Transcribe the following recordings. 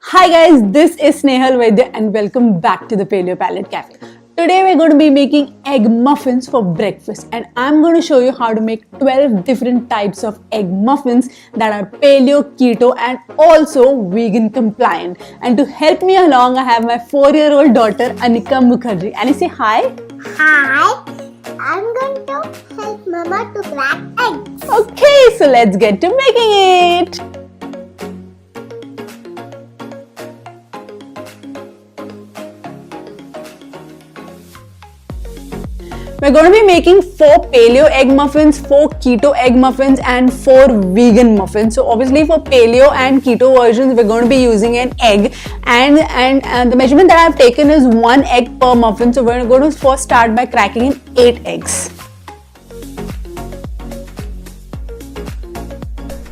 Hi guys, this is snehal.vaidya and welcome back to the Paleo Palette Cafe. Today we're going to be making egg muffins for breakfast and I'm going to show you how to make 12 different types of egg muffins that are paleo, keto and also vegan compliant. And to help me along, I have my 4-year-old daughter Anika Mukherjee. Annie, say hi. Hi, I'm going to help Mama to crack eggs. Okay, so let's get to making it. We're going to be making 4 paleo egg muffins, 4 keto egg muffins and 4 vegan muffins. So obviously for paleo and keto versions, we're going to be using an egg and the measurement that I've taken is 1 egg per muffin. So we're going to first start by cracking in 8 eggs.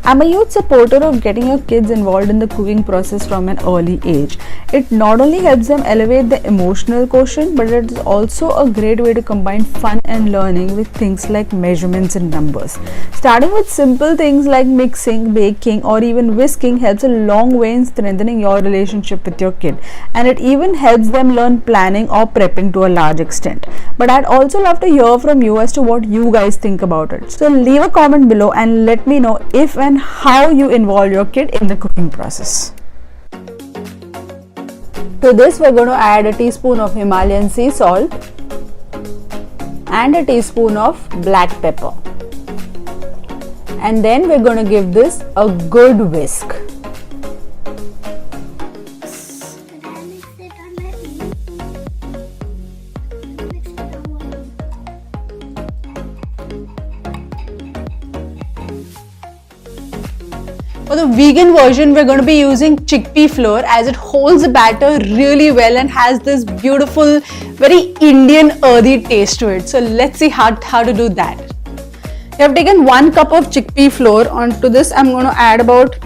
I'm a huge supporter of getting your kids involved in the cooking process from an early age. It not only helps them elevate the emotional quotient, but it is also a great way to combine fun and learning with things like measurements and numbers. Starting with simple things like mixing, baking or even whisking helps a long way in strengthening your relationship with your kid, and it even helps them learn planning or prepping to a large extent. But I'd also love to hear from you as to what you guys think about it. So leave a comment below and let me know if and how you involve your kid in the cooking process. To this we're going to add a teaspoon of Himalayan sea salt and a teaspoon of black pepper, and then we're going to give this a good whisk. For the vegan version, we're going to be using chickpea flour as it holds the batter really well and has this beautiful, very Indian earthy taste to it. So let's see how to do that. We have taken 1 cup of chickpea flour. Onto this, I'm going to add about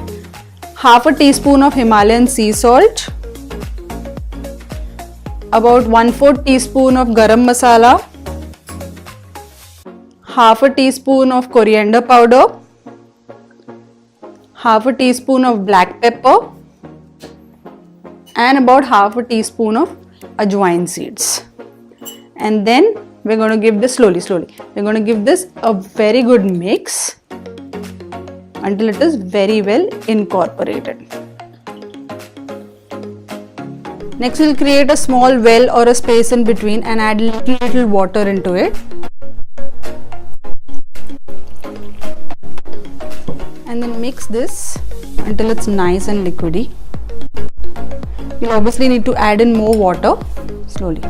half a teaspoon of Himalayan sea salt, about 1/4 teaspoon of garam masala, half a teaspoon of coriander powder, half a teaspoon of black pepper and about half a teaspoon of ajwain seeds. And then we're going to give this slowly. We're going to give this a very good mix until it is very well incorporated. Next we'll create a small well or a space in between and add little water into it. And then mix this until it's nice and liquidy. You'll obviously need to add in more water slowly.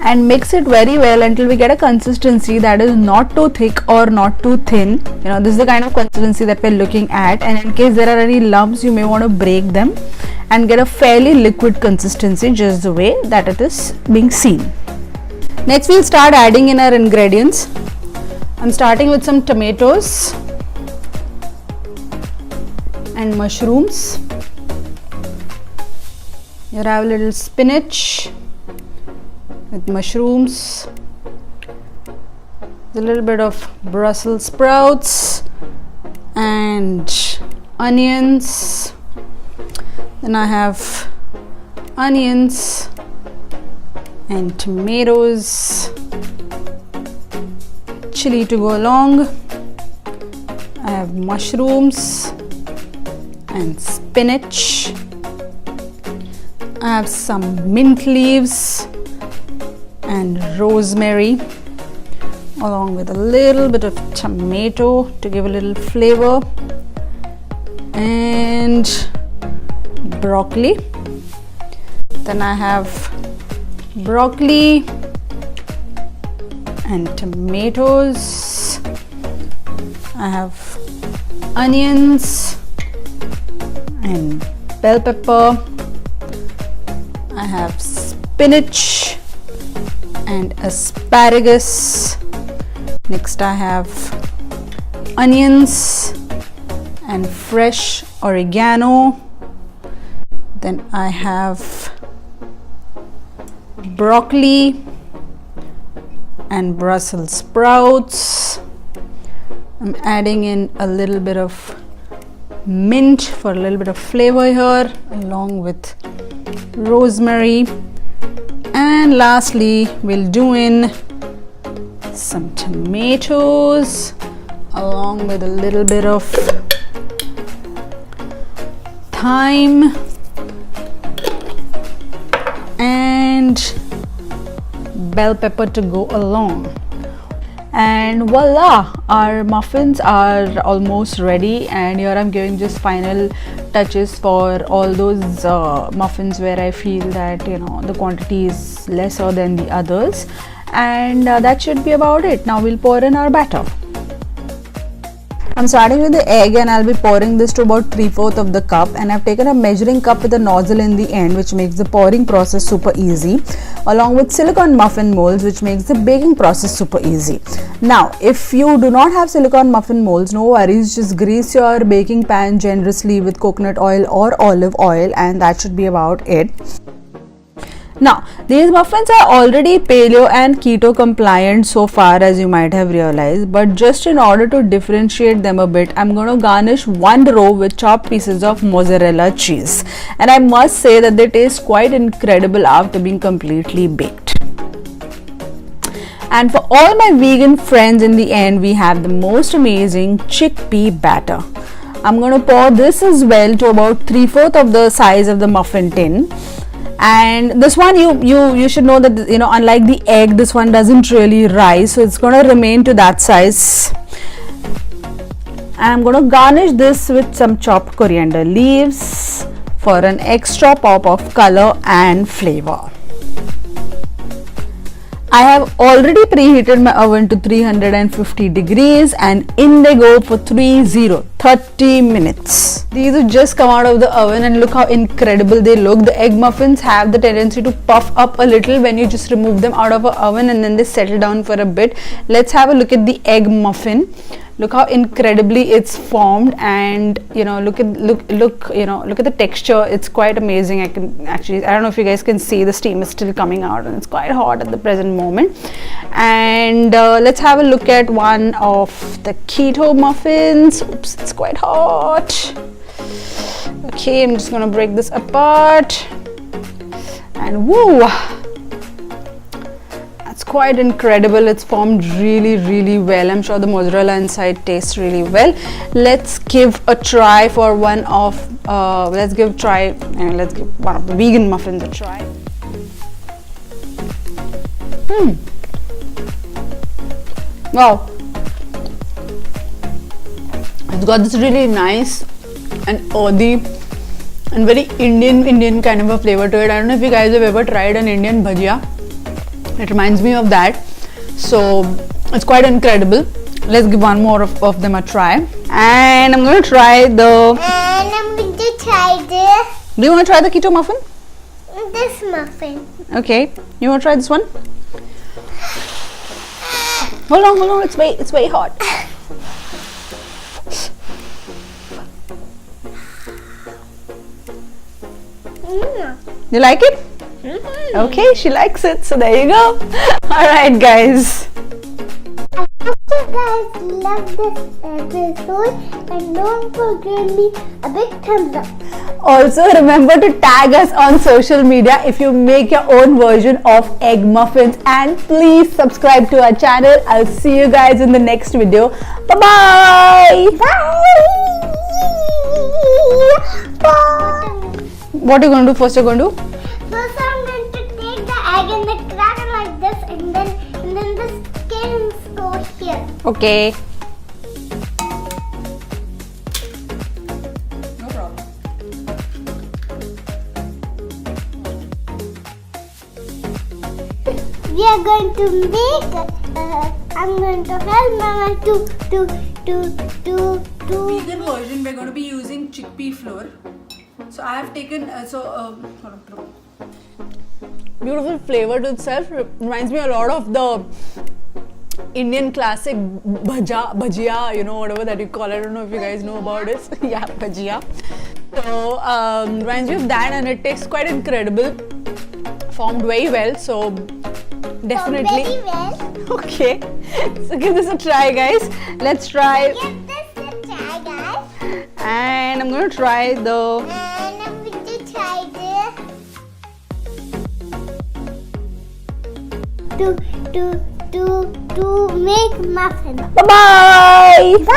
And mix it very well until we get a consistency that is not too thick or not too thin. This is the kind of consistency that we're looking at, and in case there are any lumps, you may want to break them and get a fairly liquid consistency just the way that it is being seen. Next we'll start adding in our ingredients. I'm starting with some tomatoes and mushrooms. Here I have a little spinach with mushrooms, a little bit of Brussels sprouts and onions. Then I have onions and tomatoes, chili to go along. I have mushrooms and spinach. I have some mint leaves and rosemary, along with a little bit of tomato to give a little flavor, and broccoli. Then I have broccoli and tomatoes. I have onions and bell pepper. I have spinach and asparagus. Next I have onions and fresh oregano. Then I have broccoli and Brussels sprouts. I'm adding in a little bit of mint for a little bit of flavor here, along with rosemary. And lastly, we'll do in some tomatoes along with a little bit of thyme and bell pepper to go along. And voila, our muffins are almost ready, and here I'm giving just final touches for all those muffins where I feel that the quantity is lesser than the others, and that should be about it. Now we'll pour in our batter. I'm starting with the egg, and I'll be pouring this to about 3/4 of the cup, and I've taken a measuring cup with a nozzle in the end, which makes the pouring process super easy, along with silicone muffin molds, which makes the baking process super easy. Now if you do not have silicone muffin molds, no worries, just grease your baking pan generously with coconut oil or olive oil, and that should be about it. Now these muffins are already paleo and keto compliant so far, as you might have realized, but just in order to differentiate them a bit, I'm going to garnish one row with chopped pieces of mozzarella cheese, and I must say that they taste quite incredible after being completely baked. And for all my vegan friends, in the end we have the most amazing chickpea batter. I'm going to pour this as well to about 3/4 of the size of the muffin tin. And this one, you should know that unlike the egg, this one doesn't really rise, so it's going to remain to that size. And I'm going to garnish this with some chopped coriander leaves for an extra pop of color and flavor. I have already preheated my oven to 350 degrees, and in they go for 30 minutes. These have just come out of the oven, and look how incredible they look. The egg muffins have the tendency to puff up a little when you just remove them out of the oven, and then they settle down for a bit. Let's have a look at the egg muffin. Look how incredibly it's formed, and look at the texture. It's quite amazing. I don't know if you guys can see, the steam is still coming out, and it's quite hot at the present moment. And let's have a look at one of the keto muffins. Oops, it's quite hot. Okay, I'm just gonna break this apart, and woo, it's quite incredible. It's formed really well. I'm sure the mozzarella inside tastes really well. Let's give a try for one of let's give one of the vegan muffins a try. Wow, it's got this really nice and earthy and very Indian kind of a flavor to it. I don't know if you guys have ever tried an Indian bhajia. It reminds me of that, so it's quite incredible. Let's give one more of them a try, and I'm going to try And I'm going to try this. Do you want to try the keto muffin? This muffin. Okay, you want to try this one? Hold on, it's very hot. You like it? Okay, she likes it, so there you go. Alright guys, I hope you guys love this episode, and don't forget me a big thumbs up. also remember to tag us on social media if you make your own version of egg muffins, and please subscribe to our channel. I'll see you guys in the next video. Bye-bye. Bye. What are you going to do first? You're going to do? First, I'm going to take the egg and the crack it like this, and then the skins go here. Okay. No problem. We are going to make. I'm going to help Mama to. Vegan version, we're going to be using chickpea flour. So I have taken beautiful flavor to itself. Reminds me a lot of the Indian classic bhajia, whatever that you call it. I don't know if you guys know about it. Yeah, bhajia. So reminds me of that, and it tastes quite incredible. Formed very well. So definitely. Very well. Okay. So give this a try, guys. Let's try. Give this a try, guys. and I'm going to try the And I'm going to try this. To make muffins. bye.